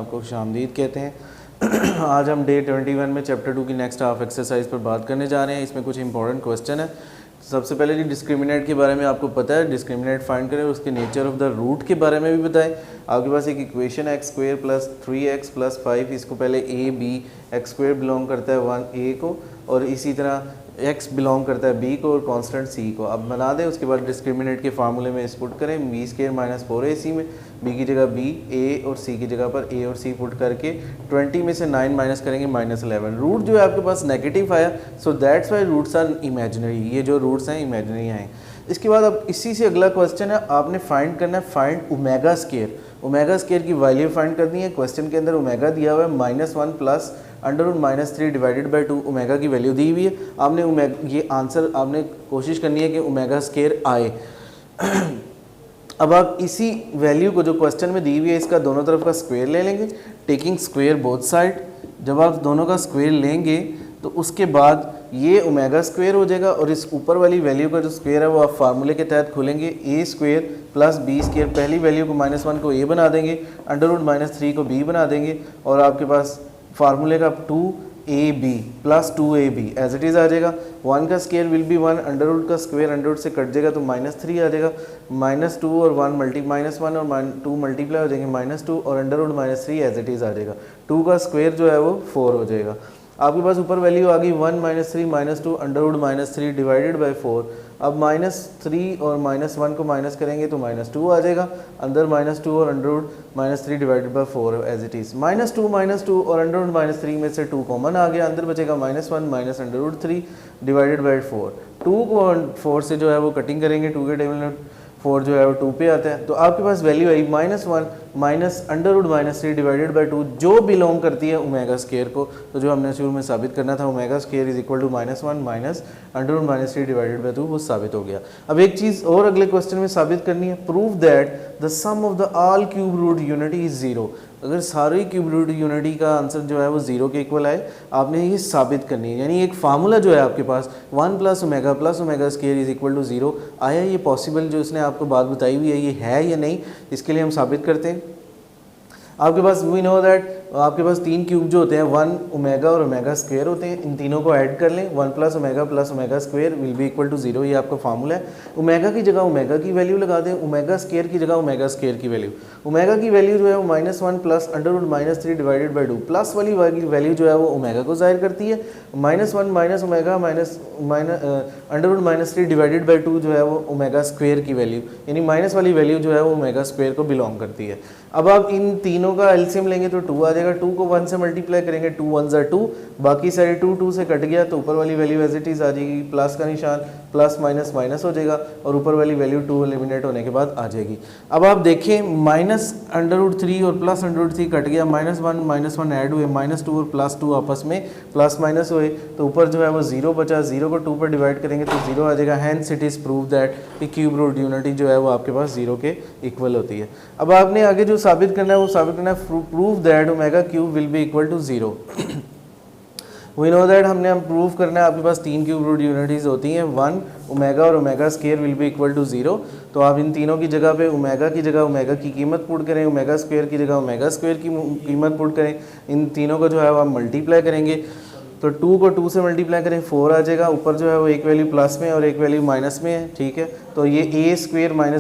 आपको खुशामदीद कहते हैं। आज हम डे 21 में चैप्टर 2 की नेक्स्ट हाफ एक्सरसाइज पर बात करने जा रहे हैं। इसमें कुछ इंपॉर्टेंट क्वेश्चन है। सबसे पहले जी डिस्क्रिमिनेट के बारे में आपको पता है, डिस्क्रिमिनेट फाइंड करें, उसके नेचर ऑफ द रूट के बारे में भी बताएं। आपके पास एक इक्वेशन है x² + 3x + 5, इसको पहले a b, x² बिलोंग करता है 1a को और इसी तरह x बिलोंग करता है b को और कांस्टेंट c को। अब बना दें, उसके बाद डिस्क्रिमिनेट के फार्मूले में इस पुट करें b² - 4ac में b की जगह b, a और c की जगह पर a और c पुट करके 20 में से 9 माइनस करेंगे -11। रूट जो है आपके पास नेगेटिव आया, so that's why roots are imaginary, ये जो रूट्स हैं इमेजिनरी हैं। इसके बाद अब इसी से अगला क्वेश्चन है, आपने फाइंड करना है find omega square. Omega square की वैल्यू फाइंड करनी है। क्वेश्चन के अंदर ओमेगा दिया हुआ है -1 प्लस √-3 डिवाइडेड बाई 2 ओमेगा की वैल्यू दी हुई है। आपने ये आंसर आपने कोशिश करनी है कि ओमेगा स्केयर आए। अब आप इसी वैल्यू को जो क्वेश्चन में दी हुई है इसका दोनों तरफ का स्क्वायर ले लेंगे, टेकिंग स्क्वायर बोथ साइड। जब आप दोनों का स्क्वायर लेंगे तो उसके बाद ये ओमेगा स्क्वायर हो जाएगा और इस ऊपर वाली वैल्यू का जो स्क्वायर है वो आप फार्मूले के तहत खोलेंगे, a² + b²। पहली वैल्यू को -1 को a बना देंगे, √-3 को b बना देंगे और आपके पास फार्मूले का 2ab + 2ab as it is आ जाएगा। 1 का स्क्वायर विल बी 1, अंडर का स्क्वायर अंडर से कट जाएगा तो -3 आ जाएगा। -2 और 1 -1 और 2 मल्टीप्लाई हो जाएंगे -2 और √-3 एज इट इज़ आ जाएगा। 2 का स्क्वायर जो है वो 4 हो जाएगा। आपके पास ऊपर वैल्यू आ गई 1 -3 -2 √-3 डिवाइडेड बाई 4। अब -3 और -1 को माइनस करेंगे तो -2 आ जाएगा, अंदर -2 और √-3 divided by 4 as it is. -2 और √-3 में से 2 कॉमन आ गया, अंदर बचेगा -1 √3 डिवाइडेड बाई 4। 2 को 4 से जो है वो कटिंग करेंगे, 2 के टेबल में 4 जो है वो 2 पे आता है, तो आपके पास वैल्यू आई -1 √-3 डिवाइडेड बाई 2 जो बिलोंग करती है ओमेगा स्केयर को। तो जो हमने शुरू में साबित करना था omega square is equal to -1 √-3 divided by 2, वो साबित हो गया। अब एक चीज़ और अगले क्वेश्चन में साबित करनी है, prove that the sum of the all cube root unity is 0। अगर सारी क्यूब रूट यूनिटी का आंसर जो है वो 0 के इक्वल आए, आपने ये साबित करनी है। यानी एक फार्मूला जो है आपके पास 1 + omega square is equal to 0 आया, ये पॉसिबल जो इसने आपको बात बताई हुई है ये है या नहीं, इसके लिए हम साबित करते हैं। आपके पास वी नो दैट आपके पास 3 क्यूब जो होते हैं 1 ओमेगा और ओमेगा स्क्वायर होते हैं, इन तीनों को ऐड कर लें, 1 + omega square will be equal to 0, ये आपका फार्मूला है। ओमेगा की जगह ओमेगा की वैल्यू लगा दें, ओमेगा स्क्वायर की जगह ओमेगा स्क्वायर की वैल्यू। ओमेगा की वैल्यू जो है वो -1 प्लस √-3 डिवाइडेड बाई 2, प्लस वाली वैल्यू जो है वो ओमेगा को जाहिर करती है। -1 - ओमेगा √-3 डिवाइडेड बाई 2 जो है वो ओमेगा स्क्वायर की वैल्यू, यानी माइनस वाली वैल्यू जो है वो ओमेगा स्क्वायर को बिलोंग करती है। अब आप इन तीनों का एलसीएम लेंगे तो 2 आ जाएगा, 2 को 1 से मल्टीप्लाई करेंगे, 2 1 = 2, बाकी सारे 2 से कट गया तो ऊपर वाली वैल्यू एज इट इज़ आ जाएगी, प्लस का निशान प्लस माइनस माइनस हो जाएगा और ऊपर वाली वैल्यू 2 एलिमिनेट होने के बाद आ जाएगी। अब आप देखें -√3 और प्लस √3 कट गया, -1 ऐड हुए, -2 और +2 आपस में प्लस माइनस हुए तो ऊपर जो है वो 0 बचा, 0 को 2 पर डिवाइड करेंगे तो 0 आ जाएगा। Hence it is prove that कि क्यूब रूट यूनिटी जो है वो आपके पास 0 के इक्वल होती है। अब आपने आगे जो साबित करना है वो साबित करना है prove that omega cube will be equal to 0। We know that हमने प्रूव करना है, आपके पास 3 क्यूब रूट यूनिटीज़ होती हैं, 1 ओमेगा और omega square will be equal to 0। तो आप इन तीनों की जगह पे ओमेगा की जगह ओमेगा की कीमत पुट करें, ओमेगा स्क्वायर की जगह ओमेगा स्क्वायर की कीमत पुट करें, इन तीनों को जो है वो आप मल्टीप्लाई करेंगे तो 2 को 2 से मल्टीप्लाई करें 4 आ जाएगा, ऊपर जो है वो एक वैल्यू प्लस में और एक वैल्यू माइनस में है, ठीक है। तो ये a² -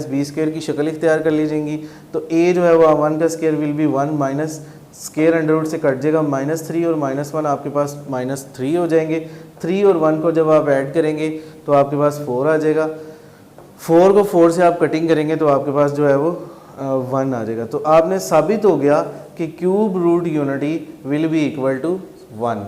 b² की शक्ल इख्तियार कर लीजिएंगी। तो a जो है वो 1 का square will be 1 minus square under root से कट जाएगा, -3 और -1 आपके पास -3 हो जाएंगे। 3 और 1 को जब आप ऐड करेंगे तो आपके पास 4 आ जाएगा। 4 को 4 से आप कटिंग करेंगे तो आपके पास जो है वो 1 आ जाएगा। तो आपने साबित हो गया कि cube root unity will be equal to 1।